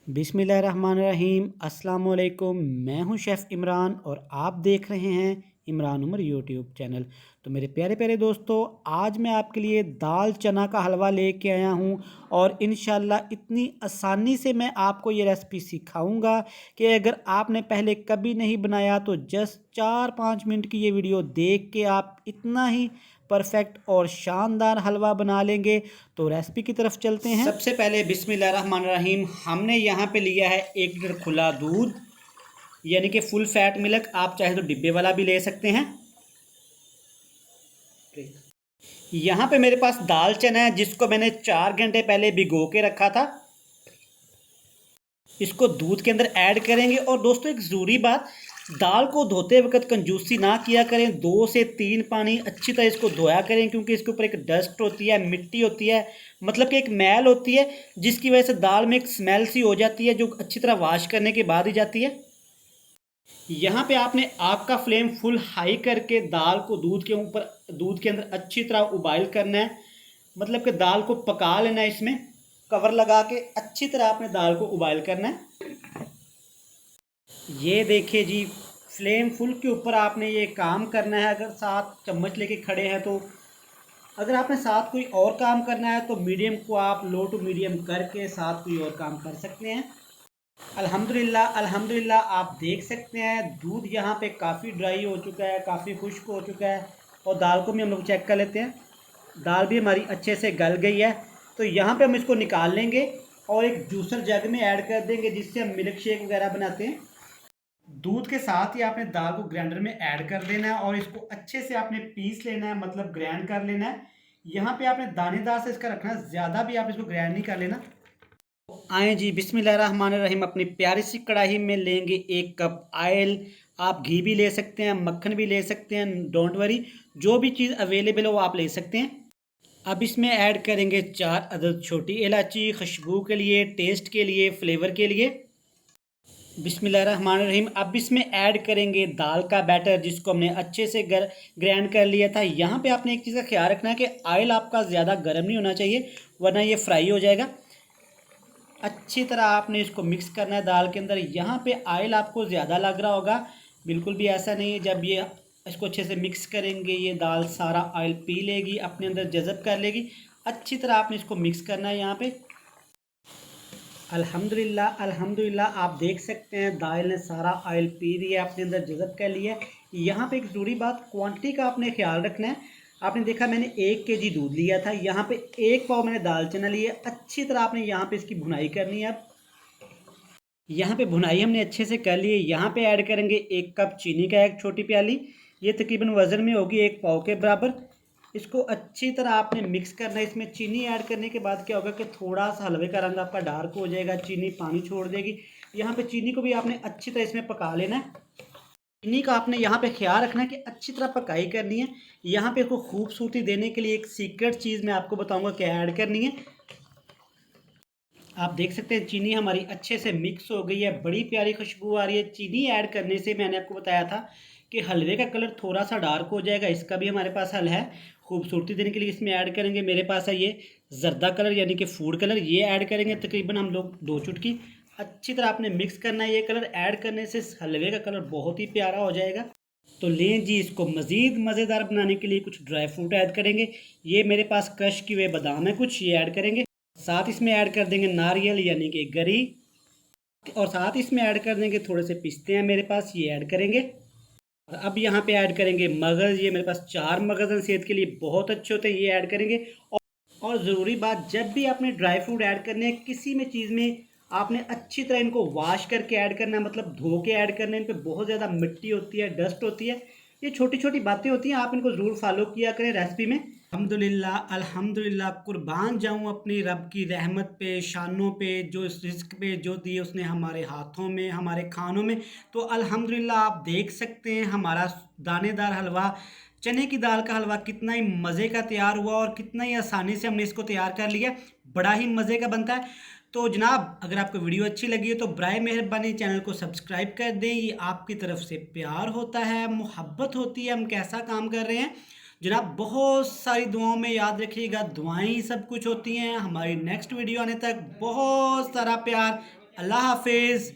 बिस्मिल्लाहिर्रहमानिर्रहीम अस्सलाम वालेकुम। मैं हूं शेफ़ इमरान और आप देख रहे हैं इमरान उमर यूट्यूब चैनल। तो मेरे प्यारे प्यारे दोस्तों, आज मैं आपके लिए दाल चना का हलवा लेके आया हूं और इंशाल्लाह इतनी आसानी से मैं आपको ये रेसिपी सिखाऊंगा कि अगर आपने पहले कभी नहीं बनाया तो जस्ट 4-5 मिनट की ये वीडियो देख के आप इतना ही परफेक्ट और शानदार हलवा बना लेंगे। तो रेसिपी की तरफ चलते हैं। सबसे पहले बिस्मिल्लाहिर्रहमानिर्रहीम, हमने यहाँ पे लिया है 1 लीटर खुला दूध, यानी कि फुल फैट मिल्क। आप चाहे तो डिब्बे वाला भी ले सकते हैं। यहाँ पे मेरे पास दाल चना है जिसको मैंने 4 घंटे पहले भिगो के रखा था। इसको दूध के अंदर ऐड करेंगे। और दोस्तों, एक ज़रूरी बात, दाल को धोते वक्त कंजूसी ना किया करें। 2 से 3 पानी अच्छी तरह इसको धोया करें, क्योंकि इसके ऊपर एक डस्ट होती है, मिट्टी होती है, मतलब कि एक मैल होती है, जिसकी वजह से दाल में एक स्मेल सी हो जाती है जो अच्छी तरह वॉश करने के बाद ही जाती है। यहाँ पे आपने आग का फ्लेम फुल हाई करके दाल को दूध के अंदर अच्छी तरह उबाइल करना है, मतलब कि दाल को पका लेना है। इसमें कवर लगा के अच्छी तरह आपने दाल को उबाइल करना है। ये देखिए जी, फ्लेम फुल के ऊपर आपने ये काम करना है। अगर साथ चम्मच लेके खड़े हैं तो, अगर आपने साथ कोई और काम करना है तो मीडियम को आप लो टू मीडियम करके साथ कोई और काम कर सकते हैं। अल्हम्दुलिल्लाह अल्हम्दुलिल्लाह, आप देख सकते हैं दूध यहाँ पे काफ़ी ड्राई हो चुका है, काफ़ी खुश्क हो चुका है। और दाल को भी हम लोग चेक कर लेते हैं। दाल भी हमारी अच्छे से गल गई है। तो यहाँ पे हम इसको निकाल लेंगे और एक जूसर जग में ऐड कर देंगे, जिससे हम मिल्क शेक वगैरह बनाते हैं। दूध के साथ ही आपने दाल को ग्राइंडर में ऐड कर देना है और इसको अच्छे से आपने पीस लेना है, मतलब ग्राइंड कर लेना है। यहाँ पे आपने दानेदार से इसका रखना है, ज़्यादा भी आप इसको ग्राइंड नहीं कर लेना। आए जी, बिस्मिल्लाहिर्रहमानिर्रहीम, अपनी प्यारी सी कढ़ाई में लेंगे 1 कप ऑयल। आप घी भी ले सकते हैं, मक्खन भी ले सकते हैं, डोंट वरी, जो भी चीज़ अवेलेबल हो वो आप ले सकते हैं। अब इसमें ऐड करेंगे 4 अदद छोटी इलायची, खुशबू के लिए, टेस्ट के लिए, फ्लेवर के लिए। बिस्मिल्लाहिर्रहमानिर्रहीम। अब इसमें ऐड करेंगे दाल का बैटर, जिसको हमने अच्छे से ग्राइंड कर लिया था। यहाँ पे आपने एक चीज़ का ख्याल रखना है कि ऑयल आपका ज़्यादा गर्म नहीं होना चाहिए, वरना ये फ्राई हो जाएगा। अच्छी तरह आपने इसको मिक्स करना है दाल के अंदर। यहाँ पे ऑयल आपको ज़्यादा लग रहा होगा, बिल्कुल भी ऐसा नहीं है। जब ये इसको अच्छे से मिक्स करेंगे, ये दाल सारा ऑयल पी लेगी, अपने अंदर जज़ब कर लेगी। अच्छी तरह आपने इसको मिक्स करना है यहाँ पे। अल्हम्दुलिल्लाह अल्हम्दुलिल्लाह, आप देख सकते हैं दाल ने सारा ऑयल पी लिया, अपने अंदर जज़ब कर लिया है। यहाँ पे एक ज़रूरी बात, क्वांटिटी का आपने ख्याल रखना है। आपने देखा मैंने 1 kg दूध लिया था, यहाँ पे 1 पाव मैंने दाल चना लिए। अच्छी तरह आपने यहाँ पे इसकी भुनाई करनी है। यहाँ पे भुनाई हमने अच्छे से कर ली है। यहाँ पे ऐड करेंगे 1 कप चीनी का, एक छोटी प्याली। ये तकरीबन वज़न में होगी 1 पाव के बराबर। इसको अच्छी तरह आपने मिक्स करना है। इसमें चीनी ऐड करने के बाद क्या होगा कि थोड़ा सा हलवे का रंग आपका डार्क हो जाएगा, चीनी पानी छोड़ देगी। यहाँ पे चीनी को भी आपने अच्छी तरह इसमें पका लेना है। चीनी का आपने यहाँ पे ख्याल रखना है कि अच्छी तरह पकाई करनी है। यहाँ पे इसको खूबसूरती देने के लिए एक सीक्रेट चीज़ मैं आपको बताऊँगा क्या ऐड करनी है। आप देख सकते हैं चीनी हमारी अच्छे से मिक्स हो गई है, बड़ी प्यारी खुशबू आ रही है। चीनी ऐड करने से मैंने आपको बताया था कि हलवे का कलर थोड़ा सा डार्क हो जाएगा। इसका भी हमारे पास हल है, खूबसूरती देने के लिए इसमें ऐड करेंगे। मेरे पास है ये जर्दा कलर, यानी कि फूड कलर। ये ऐड करेंगे तकरीबन हम लोग 2 चुटकी। अच्छी तरह आपने मिक्स करना है। ये कलर ऐड करने से हलवे का कलर बहुत ही प्यारा हो जाएगा। तो लें जी, इसको मज़ीद मज़ेदार बनाने के लिए कुछ ड्राई फ्रूट ऐड करेंगे। ये मेरे पास क्रश किए हुए बादाम है कुछ, ये ऐड करेंगे। साथ इसमें ऐड कर देंगे नारियल, यानी कि गरी। और साथ इसमें ऐड कर देंगे थोड़े से पिस्ते हैं मेरे पास, ये ऐड करेंगे। और अब यहाँ पे ऐड करेंगे मगज़। ये मेरे पास 4 मगज़ हैं, सेहत के लिए बहुत अच्छे होते हैं, ये ऐड करेंगे। और ज़रूरी बात, जब भी आपने ड्राई फ्रूट ऐड करने हैं किसी में चीज़ में, आपने अच्छी तरह इनको वॉश करके ऐड करना है, मतलब धो के ऐड करना है। इन पर बहुत ज़्यादा मिट्टी होती है, डस्ट होती है। ये छोटी छोटी बातें होती हैं, आप इनको ज़रूर फॉलो किया करें रेसिपी में। अल्हम्दुलिल्लाह अल्हम्दुलिल्लाह, कुर्बान जाऊँ अपनी रब की रहमत पे, शानों पे, जो इस रिज़्क़ पे जो दिए उसने हमारे हाथों में, हमारे खानों में। तो अल्हम्दुलिल्लाह, आप देख सकते हैं हमारा दानेदार हलवा, चने की दाल का हलवा कितना ही मज़े का तैयार हुआ और कितना ही आसानी से हमने इसको तैयार कर लिया। बड़ा ही मज़े का बनता है। तो जनाब, अगर आपको वीडियो अच्छी लगी है तो बराए मेहरबानी चैनल को सब्सक्राइब कर दें। ये आपकी तरफ से प्यार होता है, मोहब्बत होती है, हम कैसा काम कर रहे हैं। जनाब, बहुत सारी दुआओं में याद रखिएगा, दुआएं ही सब कुछ होती हैं। हमारी नेक्स्ट वीडियो आने तक बहुत सारा प्यार। अल्लाह हाफिज़।